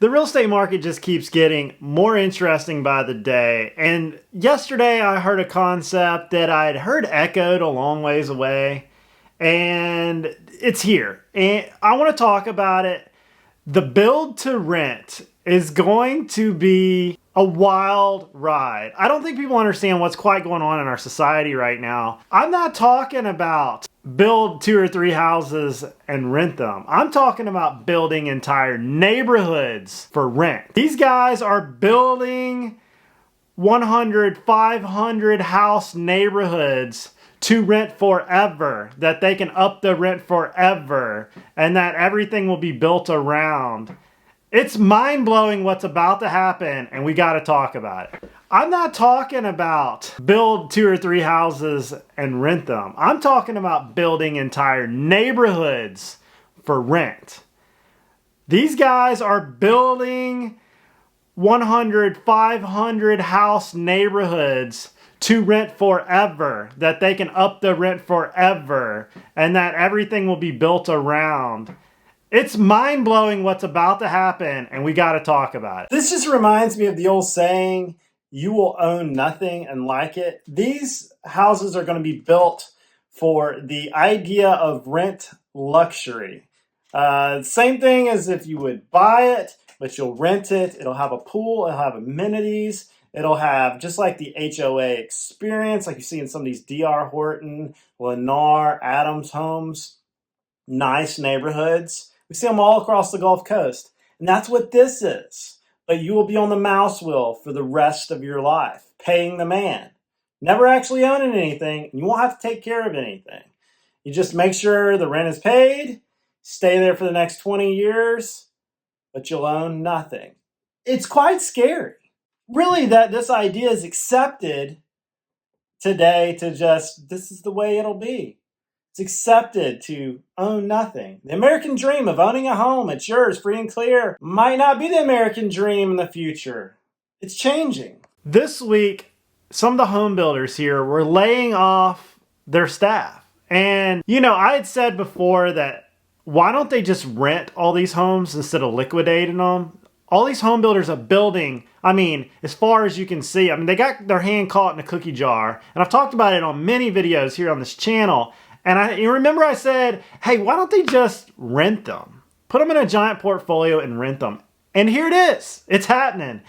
The real estate market just keeps getting more interesting by the day. And yesterday I heard a concept that I'd heard echoed a long ways away. And it's here. And I want to talk about it. The build to rent is going to be a wild ride. I don't think people understand what's quite going on in our society right now. I'm not talking about build 2 or 3 houses and rent them. I'm talking about building entire neighborhoods for rent. These guys are building 100, 500 house neighborhoods to rent forever, that they can up the rent forever, and that everything will be built around. It's mind-blowing what's about to happen, and we got to talk about it. I'm not talking about build 2 or 3 houses and rent them. I'm talking about building entire neighborhoods for rent. These guys are building 100, 500 house neighborhoods to rent forever, that they can up the rent forever, and that everything will be built around. It's mind-blowing what's about to happen, and we got to talk about it. This just reminds me of the old saying, you will own nothing and like it. These houses are going to be built for the idea of rent luxury. Same thing as if you would buy it, but you'll rent it. It'll have a pool, it'll have amenities, it'll have just like the HOA experience, like you see in some of these D.R. Horton, Lennar, Adams homes, nice neighborhoods. We see them all across the Gulf Coast. And that's what this is. But you will be on the mouse wheel for the rest of your life, paying the man. Never actually owning anything. You won't have to take care of anything. You just make sure the rent is paid, stay there for the next 20 years, but you'll own nothing. It's quite scary. Really, that this idea is accepted today to just, this is the way it'll be. It's accepted to own nothing. The American dream of owning a home, it's yours, free and clear, might not be the American dream in the future. It's changing. This week, some of the home builders here were laying off their staff. And, you know, I had said before that why don't they just rent all these homes instead of liquidating them? All these home builders are building, I mean, as far as you can see, I mean, they got their hand caught in a cookie jar. And I've talked about it on many videos here on this channel. And you remember I said, hey, why don't they just rent them? Put them in a giant portfolio and rent them. And here it is. It's happening.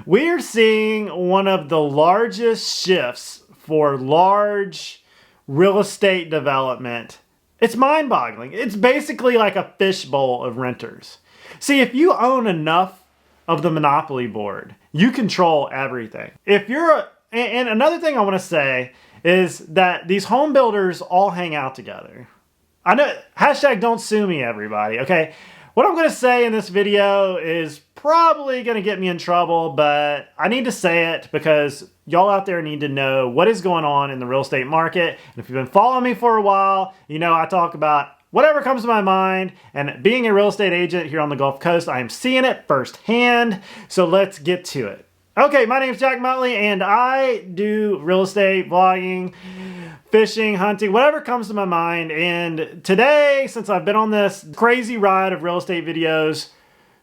We are seeing one of the largest shifts for large real estate development. It's mind-boggling. It's basically like a fishbowl of renters. See, if you own enough of the monopoly board, you control everything. And another thing I want to say is that these home builders all hang out together. I know, hashtag don't sue me, everybody, okay? What I'm going to say in this video is probably going to get me in trouble, but I need to say it because y'all out there need to know what is going on in the real estate market. And if you've been following me for a while, you know I talk about whatever comes to my mind, and being a real estate agent here on the Gulf Coast, I am seeing it firsthand, so let's get to it. Okay, my name is Jack Motley, and I do real estate, vlogging, fishing, hunting, whatever comes to my mind. And today, since I've been on this crazy ride of real estate videos,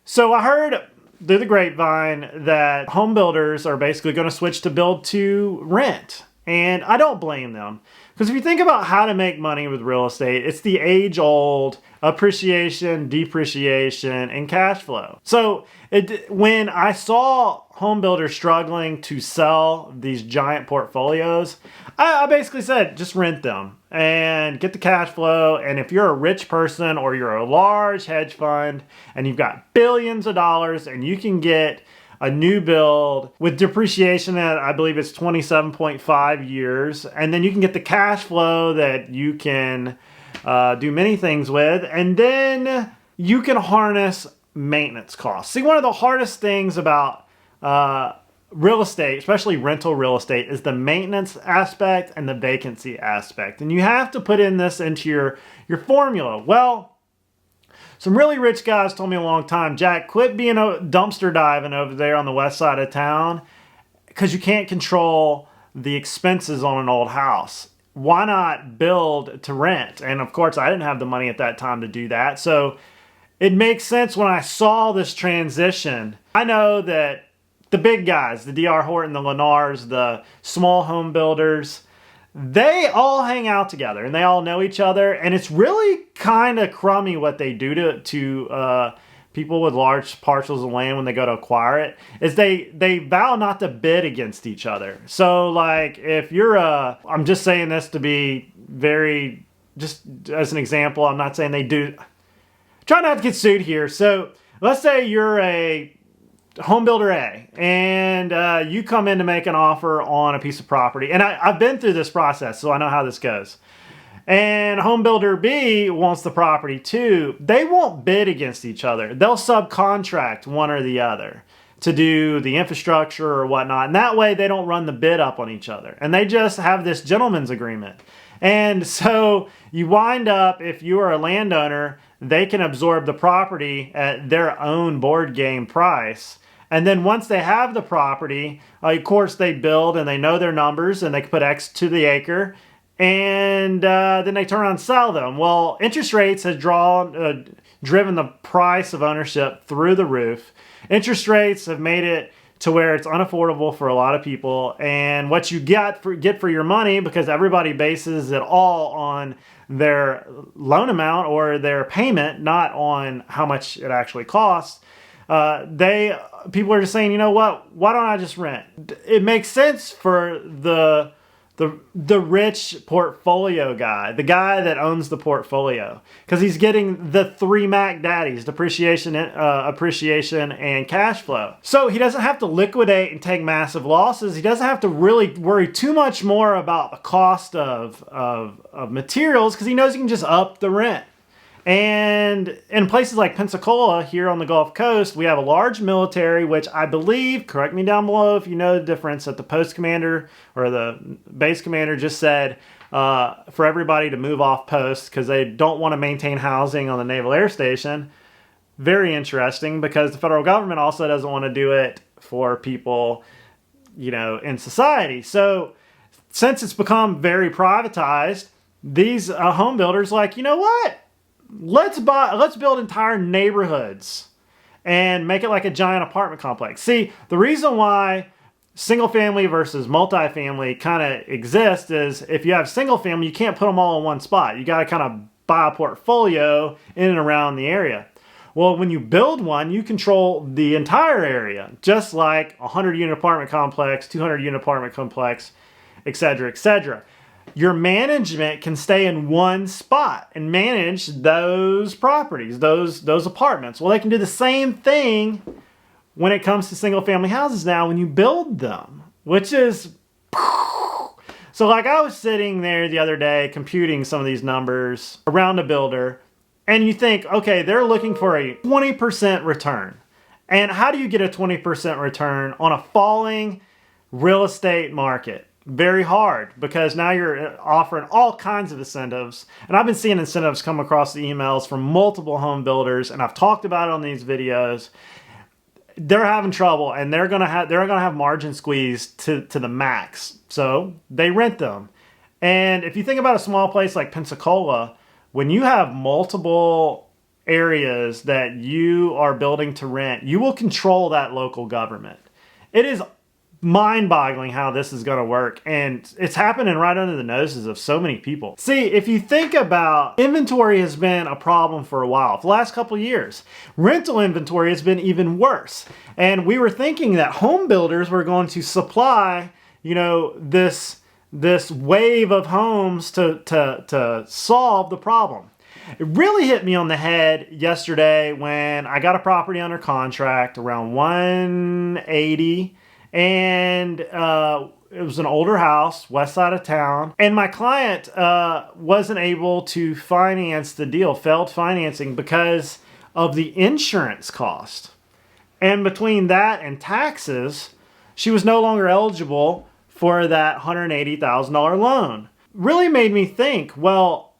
so I heard through the grapevine that home builders are basically going to switch to build to rent. And I don't blame them. Because if you think about how to make money with real estate, it's the age-old appreciation, depreciation, and cash flow. So when I saw home builders struggling to sell these giant portfolios, I basically said, just rent them and get the cash flow. And if you're a rich person or you're a large hedge fund and you've got billions of dollars and you can get a new build with depreciation at, I believe it's 27.5 years. And then you can get the cash flow that you can do many things with. And then you can harness maintenance costs. See, one of the hardest things about real estate, especially rental real estate, is the maintenance aspect and the vacancy aspect. And you have to put in this into your formula. Well, some really rich guys told me a long time, Jack, quit being a dumpster diving over there on the west side of town because you can't control the expenses on an old house. Why not build to rent? And of course, I didn't have the money at that time to do that. So it makes sense when I saw this transition. I know that the big guys, the D.R. Horton, the Lennars, the small home builders, they all hang out together and they all know each other. And it's really kind of crummy what they do to people with large parcels of land when they go to acquire it, is they vow not to bid against each other. So like if you're I'm just saying this to be very, just as an example, I'm not saying they do, try not to get sued here. So let's say you're a home builder A and you come in to make an offer on a piece of property. And I've been through this process, so I know how this goes. And home builder B wants the property too. They won't bid against each other. They'll subcontract one or the other to do the infrastructure or whatnot. And that way they don't run the bid up on each other. And they just have this gentleman's agreement. And so you wind up, if you are a landowner, they can absorb the property at their own board game price. And then once they have the property, of course they build and they know their numbers and they can put X to the acre. And then they turn around and sell them. Well, interest rates have driven the price of ownership through the roof. Interest rates have made it to where it's unaffordable for a lot of people. And what you get for your money, because everybody bases it all on their loan amount or their payment, not on how much it actually costs. People are just saying, you know what? Why don't I just rent? It makes sense for the rich portfolio guy, the guy that owns the portfolio, because he's getting the three Mac daddies: depreciation, appreciation, and cash flow. So he doesn't have to liquidate and take massive losses. He doesn't have to really worry too much more about the cost of materials, because he knows he can just up the rent. And in places like Pensacola, here on the Gulf Coast, we have a large military, which I believe, correct me down below if you know the difference, that the post commander or the base commander just said for everybody to move off post because they don't want to maintain housing on the Naval Air Station. Very interesting, because the federal government also doesn't want to do it for people, you know, in society. So since it's become very privatized, these home builders are like, you know what? Let's build entire neighborhoods and make it like a giant apartment complex. See, the reason why single family versus multifamily kind of exists is if you have single family, you can't put them all in one spot. You got to kind of buy a portfolio in and around the area. Well, when you build one, you control the entire area, just like a 100-unit apartment complex, 200-unit apartment complex, etc., etc. Your management can stay in one spot and manage those properties, those apartments. Well, they can do the same thing when it comes to single family houses now when you build them, which is... So like I was sitting there the other day computing some of these numbers around a builder, and you think, okay, they're looking for a 20% return. And how do you get a 20% return on a falling real estate market? Very hard, because now you're offering all kinds of incentives. And I've been seeing incentives come across the emails from multiple home builders, and I've talked about it on these videos. They're having trouble, and they're gonna have margin squeeze to the max. So they rent them. And if you think about a small place like Pensacola, when you have multiple areas that you are building to rent, you will control that local government. It is mind-boggling how this is going to work, and it's happening right under the noses of so many people. See, if you think about, inventory has been a problem for a while. For the last couple of years, rental inventory has been even worse, and we were thinking that home builders were going to supply, you know, this wave of homes to solve the problem. It really hit me on the head yesterday when I got a property under contract around 180. And it was an older house, west side of town. And my client wasn't able to finance the deal, failed financing because of the insurance cost. And between that and taxes, she was no longer eligible for that $180,000 loan. Really made me think, well,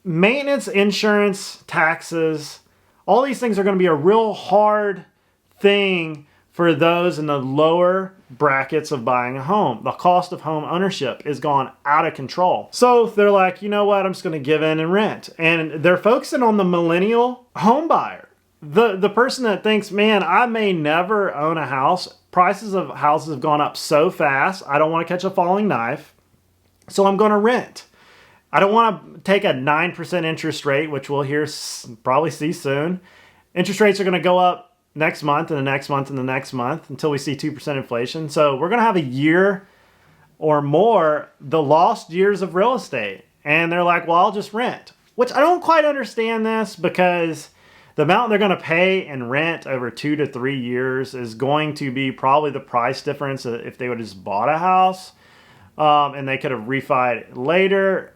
maintenance, insurance, taxes, all these things are going to be a real hard thing for those in the lower brackets of buying a home. The cost of home ownership is gone out of control. So they're like, you know what, I'm just going to give in and rent. And they're focusing on the millennial home buyer. The person that thinks, man, I may never own a house. Prices of houses have gone up so fast. I don't want to catch a falling knife. So I'm going to rent. I don't want to take a 9% interest rate, which we'll probably see soon. Interest rates are going to go up next month and the next month and the next month until we see 2% inflation. So we're going to have a year or more, the lost years of real estate. And they're like, well, I'll just rent. Which I don't quite understand this, because the amount they're going to pay in rent over 2 to 3 years is going to be probably the price difference if they would have just bought a house and they could have refied later.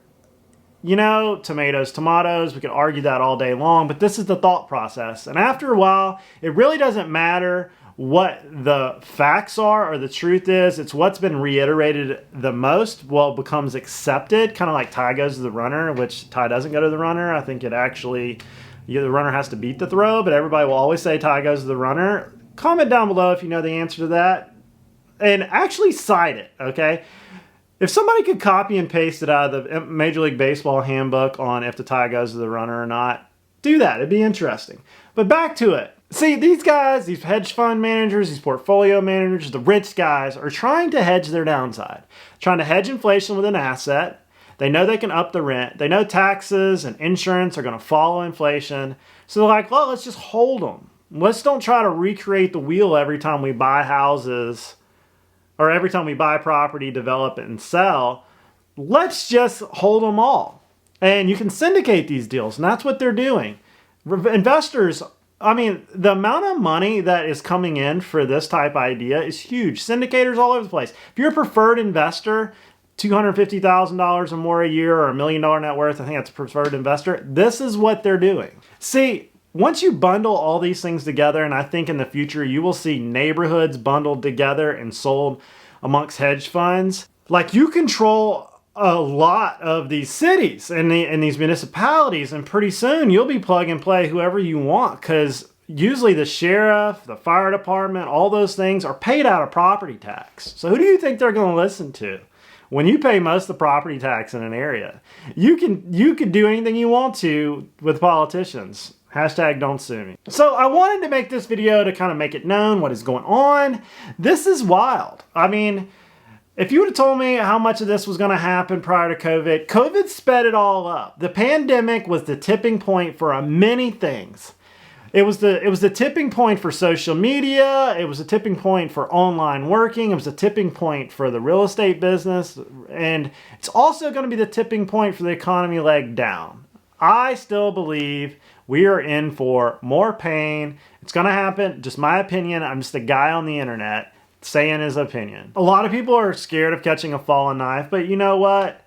You know, tomatoes, tomatoes. We could argue that all day long, but this is the thought process. And after a while, it really doesn't matter what the facts are or the truth is. It's what's been reiterated the most. Well, it becomes accepted, kind of like tie goes to the runner, which tie doesn't go to the runner. I think it actually... the runner has to beat the throw, but everybody will always say tie goes to the runner. Comment down below if you know the answer to that. And actually cite it, okay? If somebody could copy and paste it out of the Major League Baseball handbook on if the tie goes to the runner or not, do that. It'd be interesting. But back to it. See, these guys, these hedge fund managers, these portfolio managers, the rich guys are trying to hedge their downside. Trying to hedge inflation with an asset. They know they can up the rent. They know taxes and insurance are going to follow inflation. So they're like, well, let's just hold them. Let's don't try to recreate the wheel every time we buy houses or every time we buy property, develop it, and sell. Let's just hold them all. And you can syndicate these deals, and that's what they're doing. Investors, I mean, the amount of money that is coming in for this type idea is huge. Syndicators all over the place. If you're a preferred investor, $250,000 or more a year or $1 million net worth, I think that's a preferred investor. This is what they're doing. See, once you bundle all these things together, and I think in the future you will see neighborhoods bundled together and sold amongst hedge funds. Like, you control a lot of these cities and these municipalities, and pretty soon you'll be plug and play whoever you want, because usually the sheriff, the fire department, all those things are paid out of property tax. So who do you think they're going to listen to? When you pay most of the property tax in an area, you can do anything you want to with politicians. Hashtag don't sue me. So I wanted to make this video to kind of make it known what is going on. This is wild. I mean, if you would have told me how much of this was going to happen prior to COVID, COVID sped it all up. The pandemic was the tipping point for many things. It was the tipping point for social media. It was a tipping point for online working. It was a tipping point for the real estate business. And it's also going to be the tipping point for the economy leg down. I still believe we are in for more pain. It's going to happen. Just my opinion. I'm just a guy on the internet saying his opinion. A lot of people are scared of catching a falling knife, but you know what?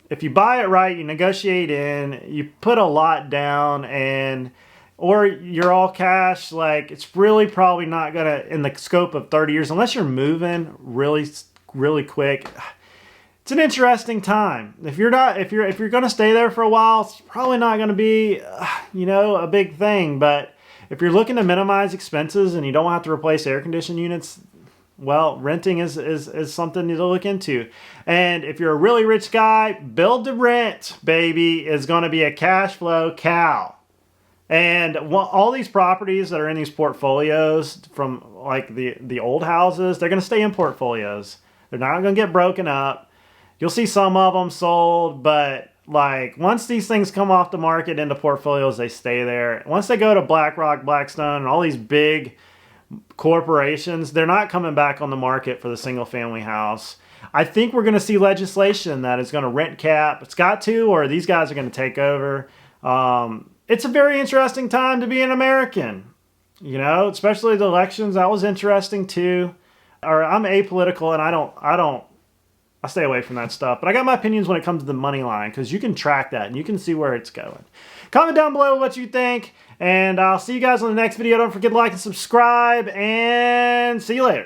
If you buy it right, you negotiate in, you put a lot down, or you're all cash, like, it's really probably not gonna, in the scope of 30 years, unless you're moving really, really quick. It's an interesting time. If you're gonna stay there for a while, it's probably not gonna be, a big thing. But if you're looking to minimize expenses and you don't have to replace air conditioning units, well, renting is something to look into. And if you're a really rich guy, build to rent, baby, is gonna be a cash flow cow. And all these properties that are in these portfolios from like the old houses, they're going to stay in portfolios. They're not going to get broken up. You'll see some of them sold, but like once these things come off the market into portfolios, they stay there. Once they go to BlackRock, Blackstone, and all these big corporations, they're not coming back on the market for the single family house. I think we're going to see legislation that is going to rent cap. It's got to, or these guys are going to take over. It's a very interesting time to be an American, especially the elections. That was interesting too. Or I'm apolitical and I stay away from that stuff. But I got my opinions when it comes to the money line, because you can track that and you can see where it's going. Comment down below what you think, and I'll see you guys on the next video. Don't forget to like and subscribe, and see you later.